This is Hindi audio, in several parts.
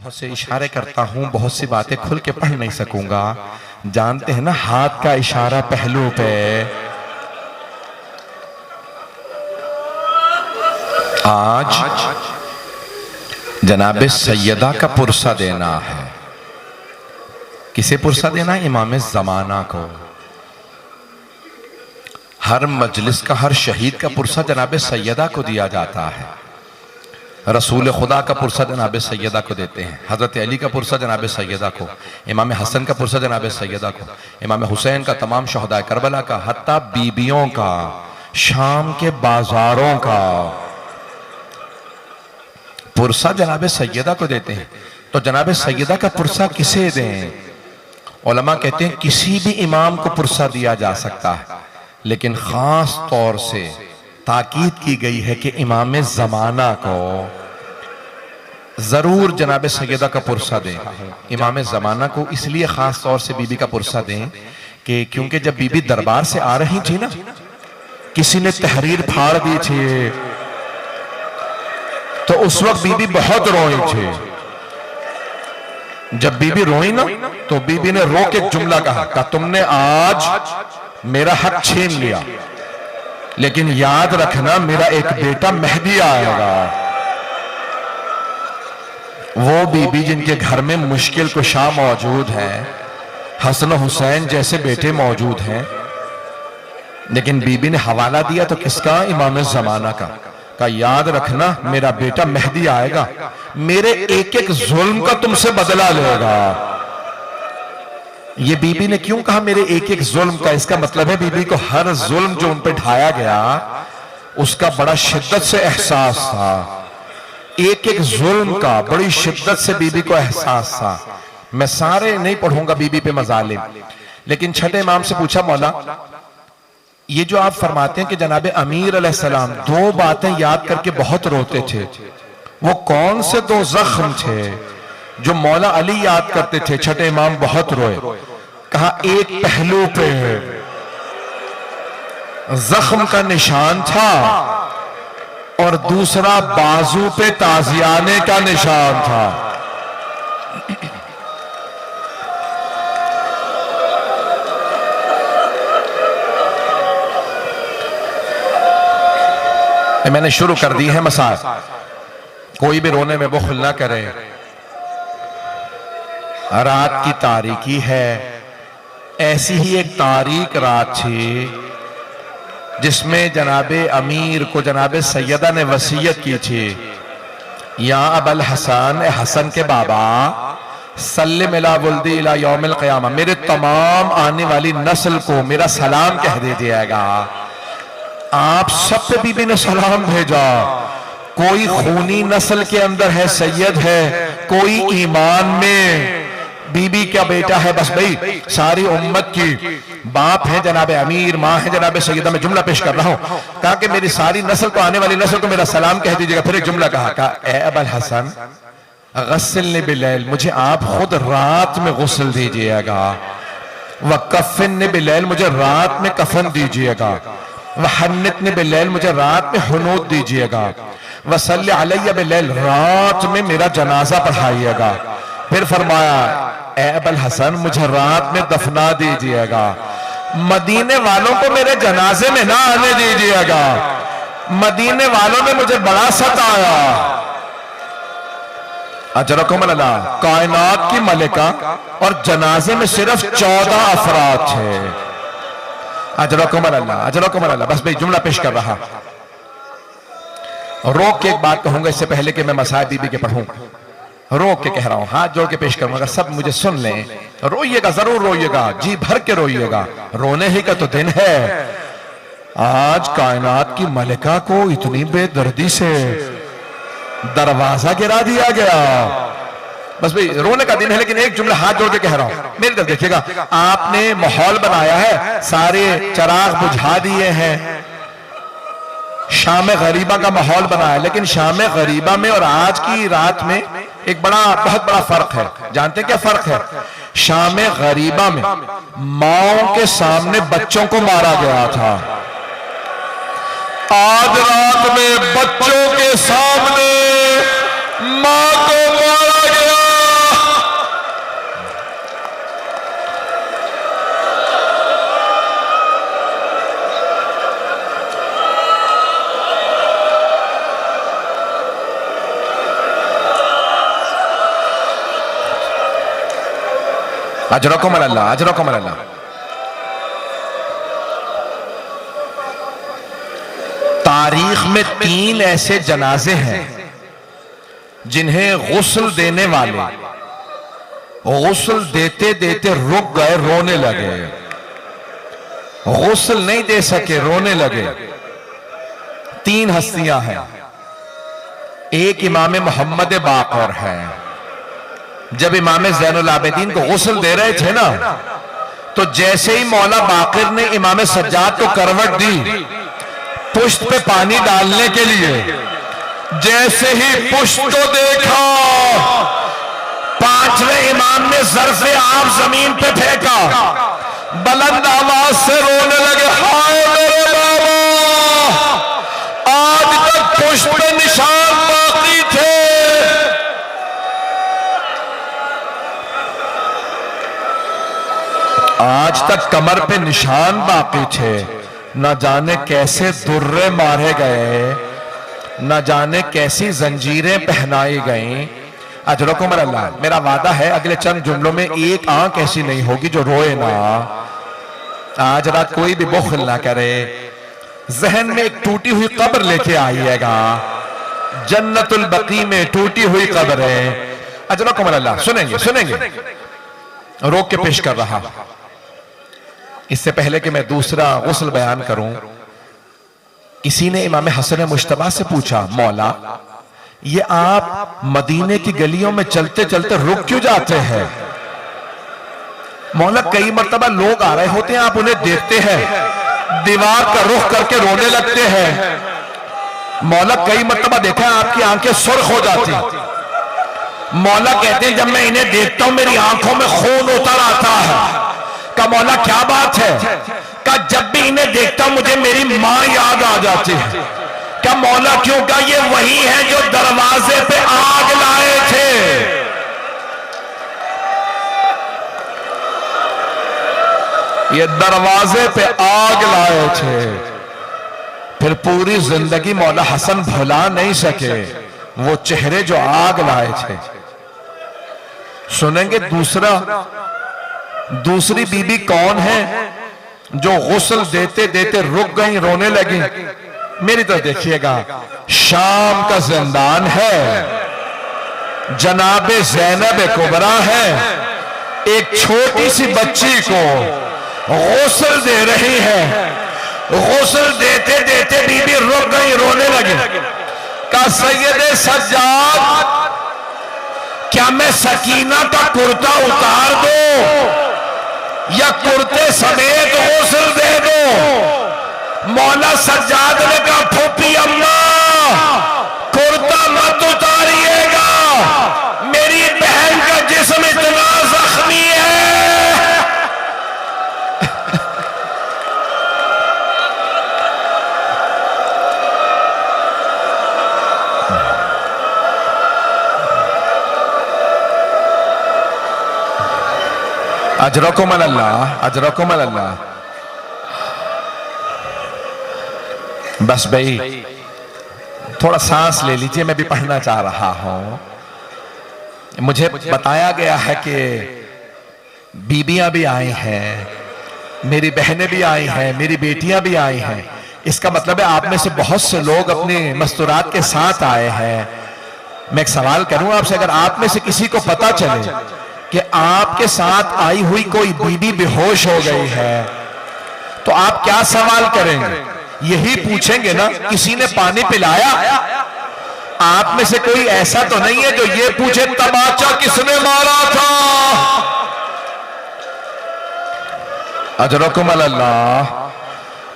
बहुत से इशारे करता हूं, बहुत सी बातें खुल के पढ़ नहीं सकूंगा। जानते हैं ना, हाथ का इशारा पहलू पे। आज जनाबे सैयदा का पुरसा देना है। किसे पुरसा देना है? इमाम ज़माना को। हर मजलिस का, हर शहीद का पुरसा जनाबे सैयदा को दिया जाता है। रसूल खुदा का पुरसा जनाब सैयदा को देते हैं, हज़रत अली का पुरसा जनाब सैयदा को, इमाम हसन का पुरसा जनाब सैयदा को, इमाम हुसैन का, तमाम शहदा करबला का, हत्ता बीबियों का, शाम के बाजारों का पुरसा जनाब सैयदा को देते हैं। तो जनाब सैयदा का पुरसा किसे दें? उलमा कहते हैं किसी भी इमाम को पुरसा दिया जा सकता है, लेकिन खास तौर से ताकीद की गई है कि इमाम ज़माना को जरूर जनाब सैयदा का पुरसा दें। इमाम ज़माना को इसलिए खास तौर से बीबी का पुरसा दें कि क्योंकि जब बीबी दरबार से आ रही थी ना, किसी ने तहरीर फाड़ दी थी, तो उस वक्त बीबी बहुत रोई थी। जब बीबी रोई ना, तो बीबी ने रो के एक जुमला कहा, तुमने आज मेरा हक छीन लिया, लेकिन याद रखना मेरा एक बेटा मेहदी आएगा। वो बीबी जिनके घर में मुश्किल कुशा मौजूद है, हसन हुसैन जैसे बेटे मौजूद हैं, लेकिन बीबी ने हवाला दिया तो किसका? इमाम ज़माना का याद रखना मेरा बेटा मेहदी आएगा, मेरे एक एक जुल्म का तुमसे बदला लेगा। ये बीबी ने क्यों कहा मेरे एक एक जुल्म का? इसका मतलब है बीबी को हर जुल्म जो उन पे ढाया गया उसका बड़ा शिद्दत से एहसास था। एक एक जुल्म का बड़ी शिद्दत से बीबी को एहसास था। मैं सारे नहीं पढ़ूंगा बीबी पे मजालिम, लेकिन छठे इमाम से पूछा, मौला ये जो आप फरमाते हैं कि जनाबे अमीर अलैहिस्सलाम दो बातें याद करके बहुत रोते थे, वो कौन से दो जख्म थे जो मौला अली याद करते थे? छठे इमाम बहुत रोए। कहा एक पहलू पे जख्म का निशान था और दूसरा बाजू पे ताजियाने का निशान था। मैंने शुरू कर दी है मसाज, कोई भी रोने में बुखल ना करे। रात की तारीकी है, ऐसी ही एक तारीक रात थी जिसमें जनाबे अमीर को जनाबे सैयदा ने वसीयत की थी, या अबल हसन, हसन के बाबा, सल्लिम इला वुल्दी इला यौमिल क़ियामा, मेरे तमाम आने वाली नस्ल को मेरा सलाम कह दीजिएगा। आप सब पे बीबी ने सलाम भेजा। कोई खूनी नस्ल के अंदर है, सैयद है, कोई ईमान में बीबी का बेटा है, बस भाई सारी उम्मत की बाप है जनाबे अमीर, माँ है जनाबे सैयदा। मैं जुमला पेश कर रहा हूं, कहा कि मेरी सारी नस्ल को, आने वाली नस्ल को मेरा सलाम कह दीजिएगा। फिर एक जुमला कहा, ए अबल हसन गस्सिलनी बिलैल, मुझे आप खुद रात में गुस्ल दीजिएगा। व कफ़िन बिलैल, मुझे रात में कफन दीजिएगा। व हन्नितनी बिलैल, मुझे रात में हुनूत दीजिएगा। व सल्ली अलैया बिलैल, रात में मेरा जनाजा पढ़ाइएगा। फिर फरमाया, ए अबल हसन मुझे रात में दफना दीजिएगा, मदीने वालों को मेरे जनाजे में ना आने दीजिएगा, मदीने वालों ने मुझे बड़ा सताया। अजरकुम अल्लाह, कायनात की मलिका और जनाजे में सिर्फ 14 अफराद थे। अजरकुम अल्लाह, अजरकुम अल्लाह। बस भाई जुमला पेश कर रहा, रोक के एक बात कहूंगा इससे पहले कि मैं मसाइब बीबी के पढ़ूं। रोक के कह रहा हूं, हाथ जोड़ के पेश करूंगा, अगर सब मुझे सुन लें। रोइएगा, जरूर रोइएगा, जी भर के रोइएगा, रोने ही का तो दिन है। आज कायनात की मलिका को इतनी बेदर्दी से दरवाजा गिरा दिया गया। बस भाई रोने का दिन है, लेकिन एक जुमला हाथ जोड़ के कह रहा हूं, मेरी तरफ देखिएगा। आपने माहौल बनाया है, सारे चराग बुझा दिए हैं, शाम गरीबा का माहौल बनाया, लेकिन शाम गरीबा में और आज की रात में एक बहुत बड़ा फर्क है। जानते क्या फर्क है? शाम गरीबा में माओं के सामने बच्चों को मारा गया था, आज रात में बच्चों के सामने मां को मारा गया। अजरकुम अल्लाह, अजरकुम अल्लाह। तारीख में 3 ऐसे जनाजे हैं जिन्हें गुस्ल देने वाले गुस्ल देते देते रुक गए, रोने लगे, गुस्ल नहीं दे सके, रोने लगे। 3 हस्तियां हैं। एक इमाम मोहम्मद बाकर है। जब इमाम ज़ैनुल आबिदीन को गुस्ल दे रहे थे ना, तो जैसे ही मौला बाकर ने इमाम सज्जाद को करवट दी पुश्त पे पानी डालने के लिए, जैसे ही पुश्त को देखा, 5वें इमाम ने ज़र्फ़े आब जमीन पे फेंका, बुलंद आवाज से रोने लगे, हाय मेरे बाबा, आज तक पुश्त पे निशान बाकी थे, आज तक कमर पे निशान बाकी थे। न जाने कैसे दुर्रे मारे गए, न जाने कैसी जंजीरें पहनाई गईं। अजरकुम अल्लाह। मेरा वादा है अगले चंद जुमलों में एक आंख ऐसी नहीं होगी जो रोए ना। आज रात कोई भी बुखल ना करे। जहन में एक टूटी हुई कब्र लेके आइएगा, जन्नतुल बकी में टूटी हुई कब्र है। अजरकुम अल्लाह। सुनेंगे सुनेंगे, रोक के पेश कर रहा। इससे पहले कि मैं दूसरा गुस्ल बयान करूं, किसी ने इमाम हसन मुश्तबा से पूछा, मौला ये आप मदीने की गलियों में चलते चलते रुक क्यों जाते हैं? मौला कई मर्तबा लोग आ रहे होते हैं, आप उन्हें देखते हैं, दीवार का रुख करके रोने लगते हैं। मौला कई मर्तबा देखा है आपकी आंखें सुर्ख हो जाती। मौला कहते हैं जब मैं इन्हें देखता हूं मेरी आंखों में खून उतर आता है। का मौला क्या बात है? का जब भी इन्हें देखता हूं मुझे मेरी मां याद आ जाती है। क्या मौला क्यों? का ये वही है जो दरवाजे पे आग लाए थे। ये दरवाजे पे आग लाए थे, फिर पूरी जिंदगी मौला हसन भुला नहीं सके वो चेहरे जो आग लाए थे। सुनेंगे दूसरी बीबी कौन है जो गुस्ल देते देते रुक गई, रोने लगी। मेरी तो देखिएगा, शाम का जिंदान है, जनाबे ज़ैनब कुबरा है, एक छोटी सी बच्ची को गुस्ल दे रही है। गुस्ल देते देते बीबी रुक गई, रोने लगी। का सैयदे सज्जाद, क्या मैं सकीना का कुर्ता उतार दो या कुर्ते समेत गुस्ल दे दो? मौला सज्जाद ने कहा, फूफी अम्मा कुर्ता मत उतारिएगा, मेरी बहन का जिस्म इतना जख्मी है। अजरकुम अल्लाह, अजरकुम अल्लाह। बस भाई थोड़ा सांस ले लीजिए, मैं भी पढ़ना चाह रहा हूं। मुझे बताया गया है कि बीबियां भी आई हैं, मेरी बहनें भी आई हैं, मेरी बेटियां भी आई हैं। इसका मतलब है आप में से बहुत से लोग अपने मस्तूरात के साथ आए हैं। मैं एक सवाल करूं आपसे, अगर आप में से किसी को पता चले कि आपके साथ आई हुई कोई बीबी बेहोश हो गई है, तो आप क्या सवाल करेंगे? यही पूछेंगे ना, किसी ने पानी पिलाया? आप में से कोई ऐसा तो नहीं है जो ये पूछे तमाचा किसने मारा था? अजरकुम अल्लाह,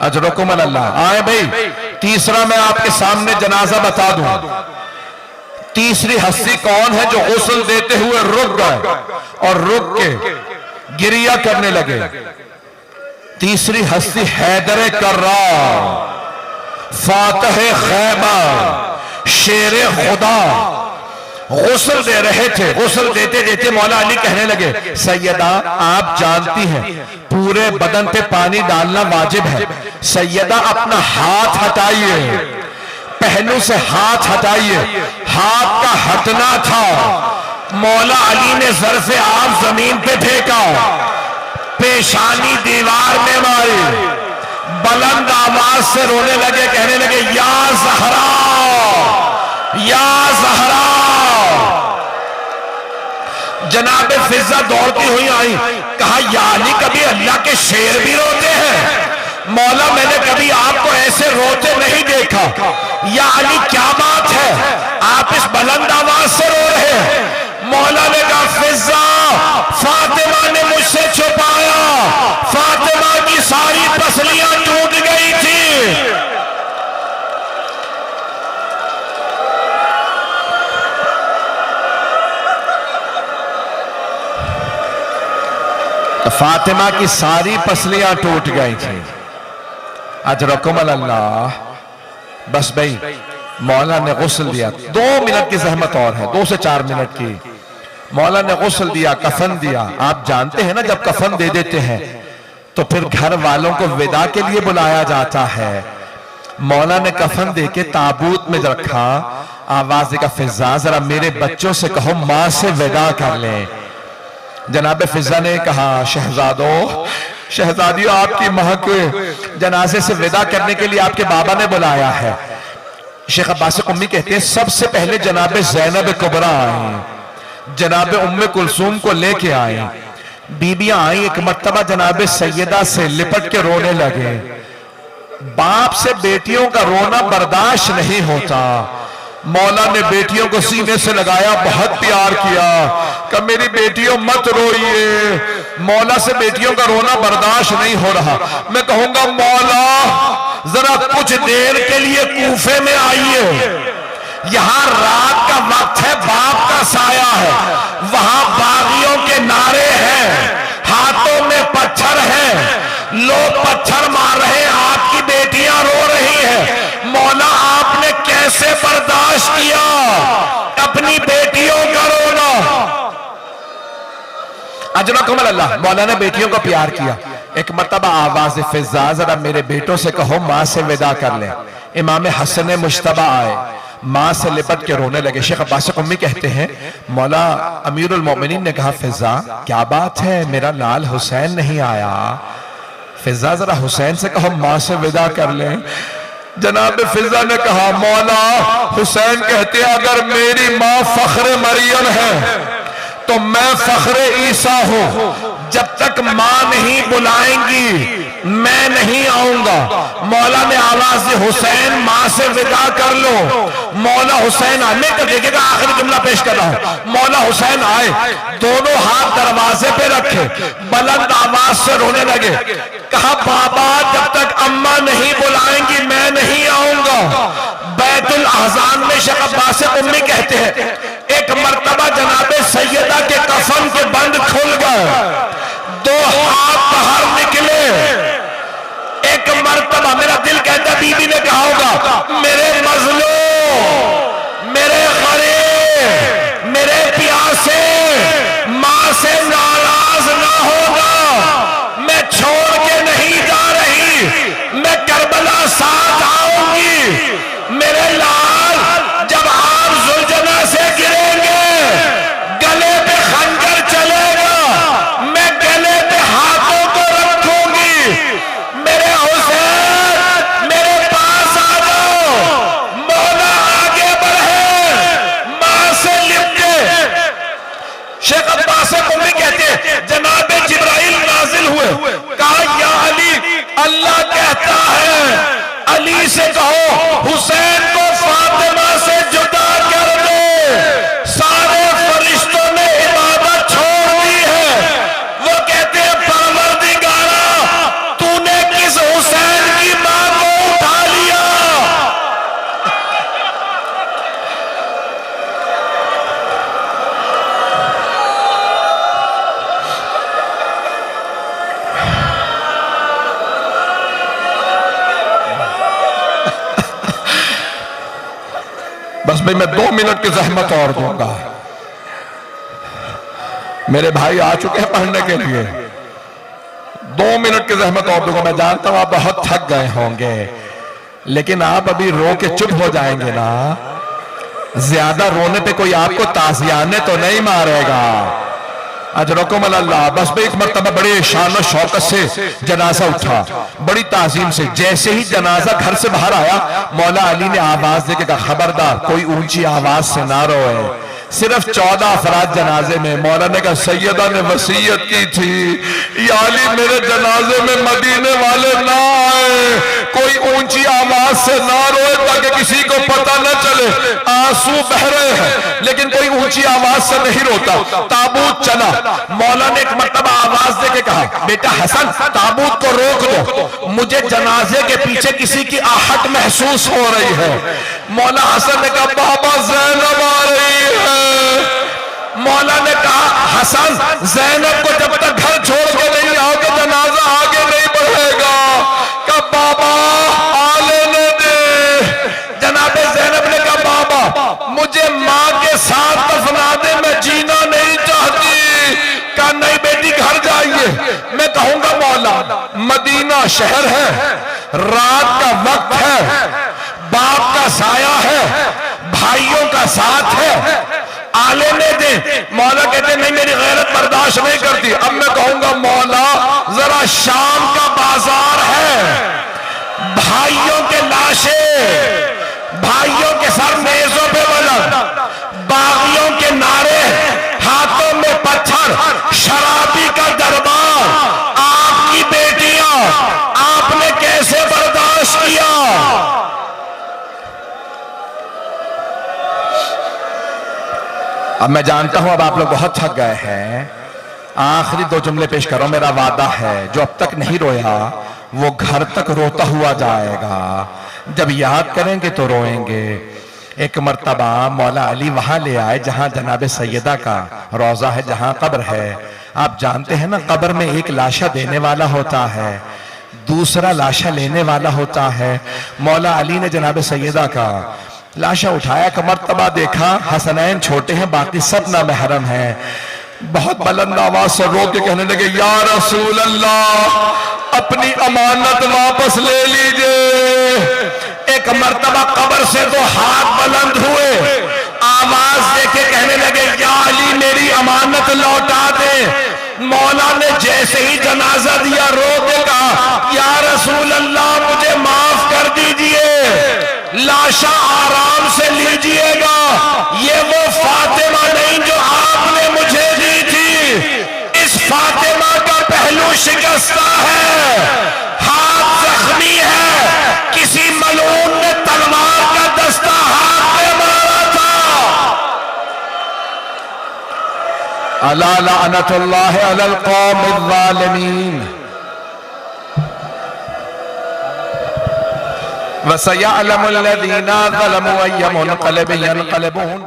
अजरकुम अल्लाह। आए भाई, तीसरा मैं आपके सामने जनाजा बता दूं। तीसरी हस्ती कौन है जो गुस्ल देते हुए रुक गए और रुक के गिरिया करने लगे? तीसरी हस्ती हैदर कर्रार, फातह खैबर, शेर खुदा गुस्ल दे रहे थे। गुस्ल देते देते मौला अली कहने लगे, सैयदा आप जानती हैं पूरे बदन पे पानी डालना वाजिब है। सैयदा अपना हाथ हटाइए, पहलू से हाथ हटाइए। हाथ का हटना था। मौला अली ने सर से आप जमीन पे फेंका, पेशानी दीवार में मारी, बुलंद आवाज से रोने लगे, कहने लगे या ज़हरा, या ज़हरा। जनाबे फिजा दौड़ती हुई आई, कहा या अली कभी अल्लाह के शेर भी रोते हैं? मौला मैंने कभी आपको ऐसे रोते नहीं देखा। या अली क्या बात है, आप इस बुलंद आवाज से रो रहे हैं? मौला ने कहा फिजा, फातिमा ने मुझसे छुपाया, फातिमा की सारी पसलियां टूट गई थी। फातिमा की सारी पसलियां टूट गई थी। अजरकुम अल्लाह। बस भाई मौला ने गुस्ल दिया, 2 मिनट की जहमत और है, 2 से 4 मिनट की। मौला ने गुस्ल दिया, कफन दिया। आप जानते हैं ना जब कफन दे देते हैं तो फिर घर वालों को विदा के लिए बुलाया जाता है। मौला ने कफन दे के ताबूत में रखा, आवाज देगा फिजा जरा मेरे बच्चों से कहो मां से विदा कर लें। जनाब फिजा ने कहा शहजादों, शहजादियों आपकी मां के जनाजे से विदा करने के लिए आपके बाबा ने बुलाया है। शेख अब्बास कुम्मी कहते हैं सबसे पहले जनाब ज़ैनब कुबरा आई, जनाब उम्मे कुलसूम को लेके आए। बीबियां आई, एक मर्तबा जनाब सैयदा से लिपट के रोने लगे। बाप से बेटियों का रोना बर्दाश्त नहीं होता। मौला ने बेटियों को सीने से लगाया, बहुत प्यार किया, कि मेरी बेटियों मत रोइए। मौला से बेटियों का रोना बर्दाश्त नहीं हो रहा। मैं कहूंगा मौला जरा कुछ देर के लिए कूफे में आइए, यहां रात का वक्त है, बाप का साया है, वहां बागियों के नारे हैं, हाथों में पत्थर हैं, लोग पत्थर मार रहे हैं, आपकी बेटियां रो रही हैं। मौला आपने कैसे बर्दाश्त किया अपनी बेटियों का रोना? अजरकुम अल्लाह। मौला ने बेटियों को प्यार किया। एक मर्तबा आवाज फिजा जरा मेरे बेटों से कहो मां से विदा कर ले। इमाम हसन मुश्तबा आए, मां से लिपट के रोने लगे। शेख अब्बास कुम्मी कहते हैं मौला अमीरुल मोमिनीन ने कहा फिजा क्या बात है, मेरा लाल हुसैन नहीं आया? फिजा जरा हुसैन से कहो मां से विदा कर ले। जनाब फिजा ने कहा मौला हुसैन कहते हैं अगर मेरी मां फख्र मरियम है तो मैं फख्र ईसा हूं, जब तक मां नहीं बुलाएंगी मैं नहीं आऊंगा। मौला ने आवाज दी हुसैन मां से विदा कर लो। मौला हुसैन आए, मैं तो देखिएगा आखिरी जुमला पेश कर रहा हूं। मौला हुसैन आए, दोनों हाथ दरवाजे पे रखे, बुलंद आवाज से रोने लगे। कहा बाबा जब तक अम्मा नहीं बुलाएंगी मैं नहीं आऊंगा। बैतुल अहज़ान में शेख अब्बास कुम्मी कहते हैं एक मर्तबा जनाबे सैयदा के कफन के बंद खुल गए, 2 हाथ बाहर निकले। एक मर्तबा मेरा दिल कहता बीबी ने कहा होगा मेरे मजलूम, मेरे गरीब, मेरे प्यासे मां से नाराज ना होगा, मैं छोड़ के नहीं जा रही, मैं करबला साथ आऊंगी। मेरे लाल जब आप जुल्जना से गिरेंगे गले पे खंजर चलेगा, मैं गले पे हाथों को रखूंगी। मेरे हुसैन मेरे पास आ जाओ। मौला आगे बढ़े, मां से लिपटे। शेख अब्बास कुम्मी कहते जनाब जिब्राइल नाजिल हुए, कहा या अली अल्लाह कहता है अली से कहो हुसैन को फातिमा से जुदा कर दे। सारे फरिश्तों ने इबादत छोड़ दी है। वो कहते हैं परवरदिगारा तूने किस हुसैन की मां को उठा लिया? बस भाई मैं 2 मिनट की जहमत और दूंगा। मेरे भाई आ चुके हैं पढ़ने के लिए, 2 मिनट की जहमत और दूंगा। मैं जानता हूं आप बहुत थक गए होंगे, लेकिन आप अभी रो के चुप हो जाएंगे ना। ज्यादा रोने पे कोई आपको ताजियाने तो नहीं मारेगा। अजरकुम अल्लाह। बस भाई एक मरतबा बड़े शान और शौकत से जनाजा उठा, बड़ी ताजीम से। जैसे ही जनाजा घर से बाहर आया, मौला अली ने आवाज देके कहा, खबरदार कोई ऊंची आवाज से ना रोए। सिर्फ 14 अफराद जनाजे में। मौला ने कहा, सैयदा ने वसीयत की थी या अली मेरे जनाजे में मदीने वाले ना आए, कोई ऊंची आवाज से ना रोए ताकि किसी को पता न चले आंसू बह रहे हैं, लेकिन कोई ऊंची आवाज से नहीं रोता। ताबूत चला, मौला ने एक मरतबा आवाज देके कहा, बेटा हसन ताबूत को रोक दो, मुझे जनाजे के पीछे किसी की आहट महसूस हो रही है। मौला हसन ने कहा, बाबा ज़ैनब आ रही है। मौला ने कहा, हसन ज़ैनब को जब तक घर छोड़ के नहीं आओगे जनाजा आगे नहीं बढ़ेगा। कहा बाबा आ लेने दे। जनाबे ज़ैनब ने कहा, बाबा मुझे माँ के साथ दफना दे, मैं जीना नहीं चाहती। कहा नहीं बेटी घर जाइए। मैं कहूंगा मौला मदीना शहर है, रात का वक्त है, बाप का साया है, भाइयों का साथ है, आले ने दे। मौला कहते नहीं मेरी गैरत बर्दाश्त नहीं करती। अब मैं कहूंगा मौला जरा शाम का बाजार है, भाइयों के लाशें, भाइयों के सर मेजों पे बलद, बागियों के नारे, हाथों में पत्थर, शराबी का दरबार, आपकी बेटियां, आपने कैसे बर्दाश्त किया। अब मैं जानता हूं अब आप लोग बहुत थक गए हैं। आखिरी 2 जुमले पेश करो। मेरा वादा है जो अब तक नहीं रोया वो घर तक रोता हुआ जाएगा। जब याद करेंगे तो रोएंगे। एक मर्तबा मौला अली वहां ले आए जहां जनाबे सैयदा का रोजा है, जहां कब्र है। आप जानते हैं ना, कब्र में एक लाशा देने वाला होता है, दूसरा लाशा लेने वाला होता है। मौला अली ने जनाबे सैयदा का लाशा उठाया, का मर्तबा देखा, हसनैन छोटे हैं, बाकी सब ना महरम हैं। बहुत बुलंद आवाज से रो के कहने लगे, या रसूल अल्लाह अपनी अमानत वापस ले लीजिए। एक मर्तबा कब्र से 2 हाथ बुलंद हुए, आवाज देके कहने लगे, या अली मेरी अमानत लौटा दे। मौला ने जैसे ही जनाजा दिया रो के कहा, या रसूल अल्लाह मुझे माफ कर दीजिए, लाशा आराम से लीजिएगा, ये वो फातिमा नहीं जो आपने मुझे दी थी। इस फातिमा का पहलू शिकस्ता है, हाथ जख्मी है, किसी मलून ने तलवार का दस्ता हाथ में मारा था। अला लअनतुल्लाहि अलल कौमिज़ ज़ालिमीन वसयअलमुल लज़ीना ज़लमू अय्य मुनक़लिबिन यनक़लिबून।